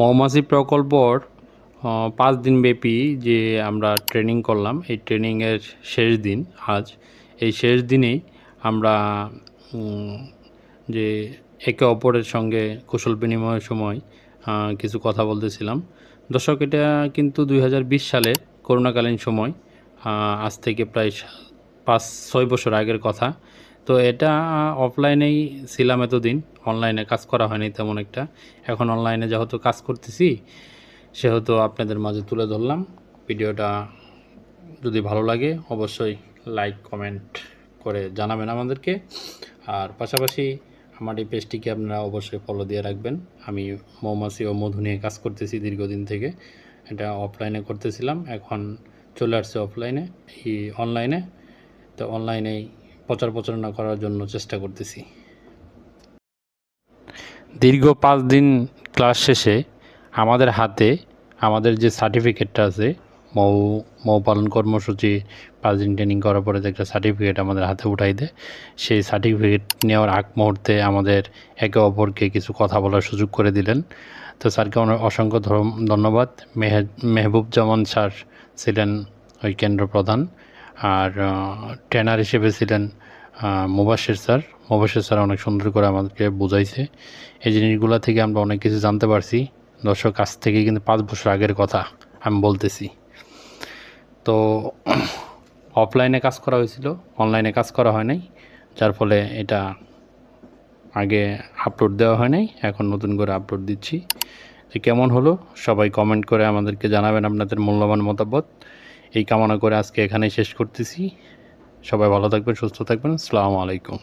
মৌমাছি প্রকল্পর ৫ দিনব্যাপী যে আমরা ট্রেনিং করলাম, এই ট্রেনিংয়ের শেষ দিন আজ। এই শেষ দিনেই আমরা যে একে অপরের সঙ্গে কুশল বিনিময়ের সময় কিছু কথা বলতেছিলাম। দর্শক, এটা কিন্তু 2020 সালের করোনাকালীন সময়, আজ থেকে প্রায় 5-6 বছর আগের কথা। তো এটা অফলাইনেই ছিলাম এতদিন, অনলাইনে কাজ করা হয়নি তেমন একটা। এখন অনলাইনে যেহেতু কাজ করতেছি, সেহেতু আপনাদের মাঝে তুলে ধরলাম। ভিডিওটা যদি ভালো লাগে অবশ্যই লাইক কমেন্ট করে জানাবেন আমাদেরকে। আর পাশাপাশি আমার এই পেজটিকে আপনারা অবশ্যই ফলো দিয়ে রাখবেন। আমি মৌমাছি ও মধু নিয়ে কাজ করতেছি দীর্ঘদিন থেকে। এটা অফলাইনে করতেছিলাম, এখন চলে আসছে অফলাইনে, এই অনলাইনে। তো অনলাইনেই প্রচারণা করার জন্য চেষ্টা করতেছি। দীর্ঘ 5 দিন ক্লাস শেষে আমাদের হাতে আমাদের যে সার্টিফিকেটটা আছে, মৌ পালন কর্মসূচি 5 দিন ট্রেনিং করার পরে যে একটা সার্টিফিকেট আমাদের হাতে উঠাই দেয়, সেই সার্টিফিকেট নেওয়ার আগ মুহূর্তে আমাদের একে অপরকে কিছু কথা বলার সুযোগ করে দিলেন। তো স্যারকে অসংখ্য ধন্যবাদ। মেহবুব-জামান স্যার ছিলেন ওই কেন্দ্র প্রধান, আর ট্রেনার হিসেবে ছিলেন মুবাশির স্যার অনেক সুন্দর করে আমাদেরকে বুঝাইছে। এই জিনিসগুলো থেকে আমরা অনেক কিছু জানতে পারছি। দর্শক, কাছ থেকে কিন্তু 5 বছর আগের কথা আমি বলতেছি। তো অফলাইনে কাজ করা হয়েছিল, অনলাইনে কাজ করা হয় নাই, যার ফলে এটা আগে আপলোড দেওয়া হয় নাই, এখন নতুন করে আপলোড দিচ্ছি। যে কেমন হলো সবাই কমেন্ট করে আমাদেরকে জানাবেন আপনাদের মূল্যবান মতামত। এই কামনা করে আজকে এখানেই শেষ করতেছি। সবাই ভালো থাকবেন, সুস্থ থাকবেন। আসসালামু আলাইকুম।